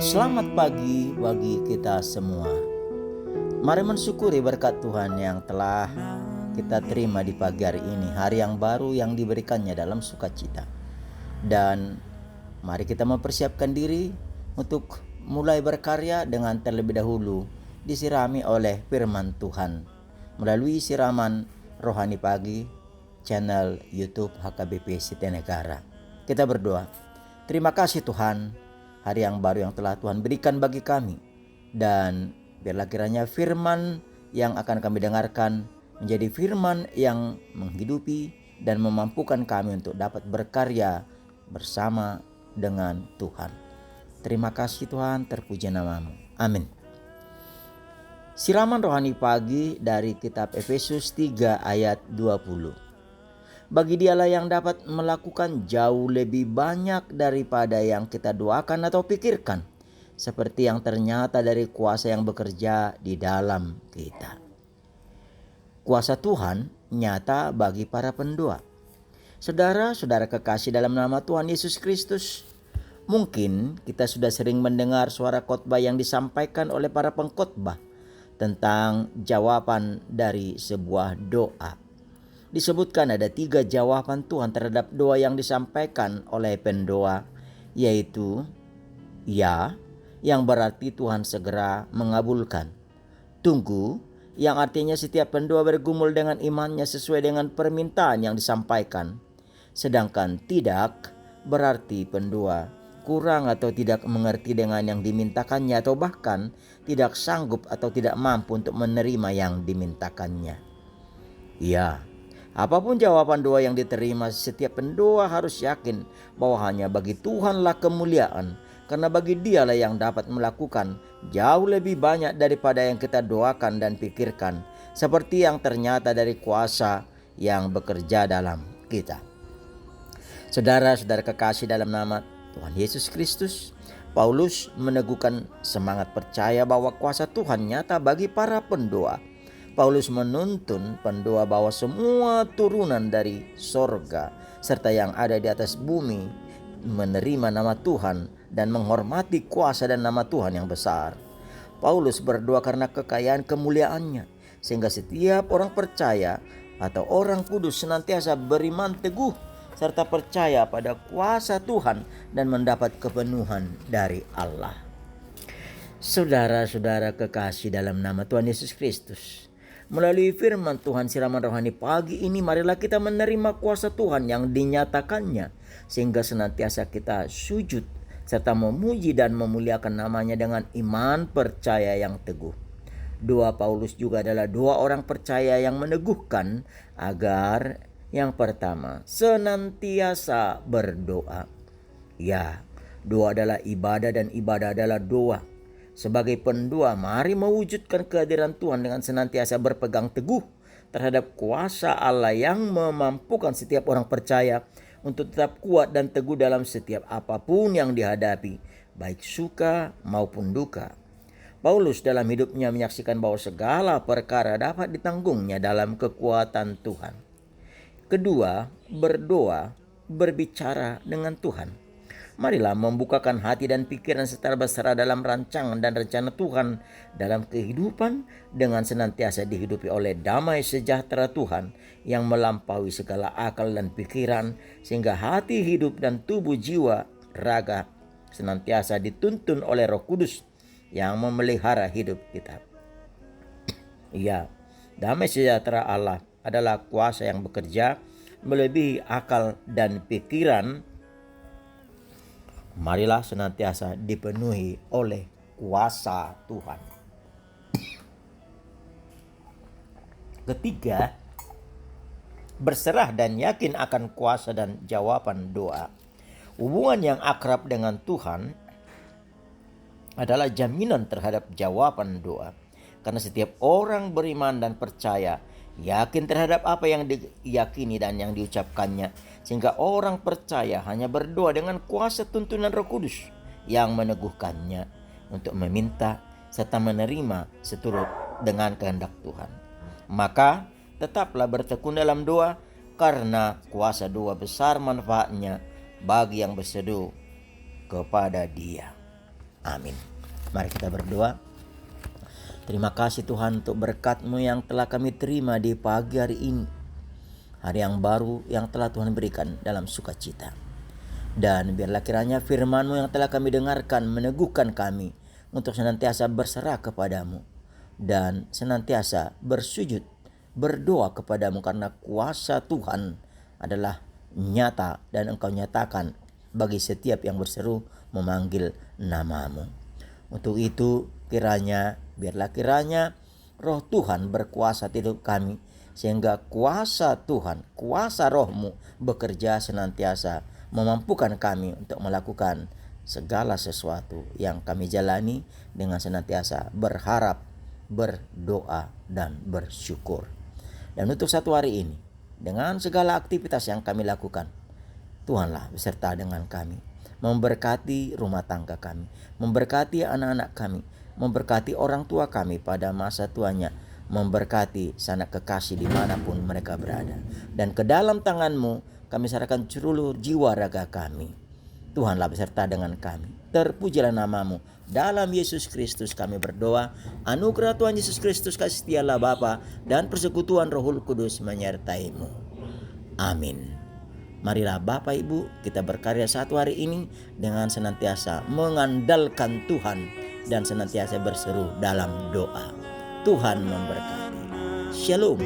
Selamat pagi bagi kita semua. Mari mensyukuri berkat Tuhan yang telah kita terima di pagi hari ini, hari yang baru yang diberikannya dalam sukacita. Dan mari kita mempersiapkan diri untuk mulai berkarya dengan terlebih dahulu disirami oleh firman Tuhan melalui siraman Rohani Pagi channel YouTube HKBP Sitenegara. Kita berdoa. Terima kasih Tuhan, hari yang baru yang telah Tuhan berikan bagi kami. Dan biarlah kiranya firman yang akan kami dengarkan menjadi firman yang menghidupi dan memampukan kami untuk dapat berkarya bersama dengan Tuhan. Terima kasih Tuhan, terpuji namamu. Amin. Siraman Rohani Pagi dari kitab Efesus 3 ayat 20. Bagi dialah yang dapat melakukan jauh lebih banyak daripada yang kita doakan atau pikirkan, seperti yang ternyata dari kuasa yang bekerja di dalam kita. Kuasa Tuhan nyata bagi para pendoa. Saudara-saudara kekasih dalam nama Tuhan Yesus Kristus, mungkin kita sudah sering mendengar suara khotbah yang disampaikan oleh para pengkhotbah tentang jawaban dari sebuah doa. Disebutkan ada 3 jawaban Tuhan terhadap doa yang disampaikan oleh pendoa, yaitu ya, yang berarti Tuhan segera mengabulkan. Tunggu, yang artinya setiap pendoa bergumul dengan imannya sesuai dengan permintaan yang disampaikan. Sedangkan tidak berarti pendoa kurang atau tidak mengerti dengan yang dimintakannya, atau bahkan tidak sanggup atau tidak mampu untuk menerima yang dimintakannya. Ya, apapun jawaban doa yang diterima, setiap pendoa harus yakin bahwa hanya bagi Tuhanlah kemuliaan, karena bagi Dialah yang dapat melakukan jauh lebih banyak daripada yang kita doakan dan pikirkan, seperti yang ternyata dari kuasa yang bekerja dalam kita. Saudara-saudara kekasih dalam nama Tuhan Yesus Kristus, Paulus meneguhkan semangat percaya bahwa kuasa Tuhan nyata bagi para pendoa. Paulus menuntun pendoa bahwa semua turunan dari sorga serta yang ada di atas bumi menerima nama Tuhan dan menghormati kuasa dan nama Tuhan yang besar. Paulus berdoa karena kekayaan kemuliaannya, sehingga setiap orang percaya atau orang kudus senantiasa beriman teguh serta percaya pada kuasa Tuhan dan mendapat kepenuhan dari Allah. Saudara-saudara kekasih dalam nama Tuhan Yesus Kristus, melalui firman Tuhan siraman rohani pagi ini, marilah kita menerima kuasa Tuhan yang dinyatakannya, sehingga senantiasa kita sujud serta memuji dan memuliakan namanya dengan iman percaya yang teguh. Doa Paulus juga adalah doa orang percaya yang meneguhkan agar yang pertama, senantiasa berdoa. Ya, doa adalah ibadah dan ibadah adalah doa. Sebagai pendoa, mari mewujudkan kehadiran Tuhan dengan senantiasa berpegang teguh terhadap kuasa Allah yang memampukan setiap orang percaya untuk tetap kuat dan teguh dalam setiap apapun yang dihadapi, baik suka maupun duka. Paulus dalam hidupnya menyaksikan bahwa segala perkara dapat ditanggungnya dalam kekuatan Tuhan. Kedua, berdoa, berbicara dengan Tuhan. Marilah membukakan hati dan pikiran secara berserah dalam rancangan dan rencana Tuhan dalam kehidupan, dengan senantiasa dihidupi oleh damai sejahtera Tuhan yang melampaui segala akal dan pikiran, sehingga hati, hidup, dan tubuh, jiwa, raga senantiasa dituntun oleh Roh Kudus yang memelihara hidup kita. Ya, damai sejahtera Allah adalah kuasa yang bekerja melebihi akal dan pikiran. Marilah senantiasa dipenuhi oleh kuasa Tuhan. Ketiga, berserah dan yakin akan kuasa dan jawaban doa. Hubungan yang akrab dengan Tuhan adalah jaminan terhadap jawaban doa. Karena setiap orang beriman dan percaya, yakin terhadap apa yang diyakini dan yang diucapkannya, sehingga orang percaya hanya berdoa dengan kuasa tuntunan Roh Kudus yang meneguhkannya untuk meminta serta menerima seturut dengan kehendak Tuhan. Maka tetaplah bertekun dalam doa, karena kuasa doa besar manfaatnya bagi yang berseru kepada Dia. Amin. Mari kita berdoa. Terima kasih Tuhan untuk berkat-Mu yang telah kami terima di pagi hari ini. Hari yang baru yang telah Tuhan berikan dalam sukacita. Dan biarlah kiranya firman-Mu yang telah kami dengarkan meneguhkan kami untuk senantiasa berserah kepadamu. Dan senantiasa bersujud, berdoa kepadamu karena kuasa Tuhan adalah nyata dan Engkau nyatakan bagi setiap yang berseru memanggil nama-Mu. Untuk itu biarlah kiranya Roh Tuhan berkuasa di hidup kami, sehingga kuasa Tuhan, kuasa Roh-Mu bekerja senantiasa memampukan kami untuk melakukan segala sesuatu yang kami jalani dengan senantiasa berharap, berdoa, dan bersyukur. Dan untuk satu hari ini, dengan segala aktivitas yang kami lakukan, Tuhanlah beserta dengan kami, memberkati rumah tangga kami, memberkati anak-anak kami, memberkati orang tua kami pada masa tuanya, memberkati sanak kekasih dimanapun mereka berada. Dan ke dalam tangan-Mu kami serahkan seluruh jiwa raga kami. Tuhanlah beserta dengan kami. Terpujilah nama-Mu. Dalam Yesus Kristus kami berdoa. Anugerah Tuhan Yesus Kristus, kasih setia Allah Bapa, dan persekutuan Roh Kudus menyertai-Mu. Amin. Marilah Bapak Ibu kita berkarya satu hari ini dengan senantiasa mengandalkan Tuhan dan senantiasa berseru dalam doa. Tuhan memberkati. Shalom.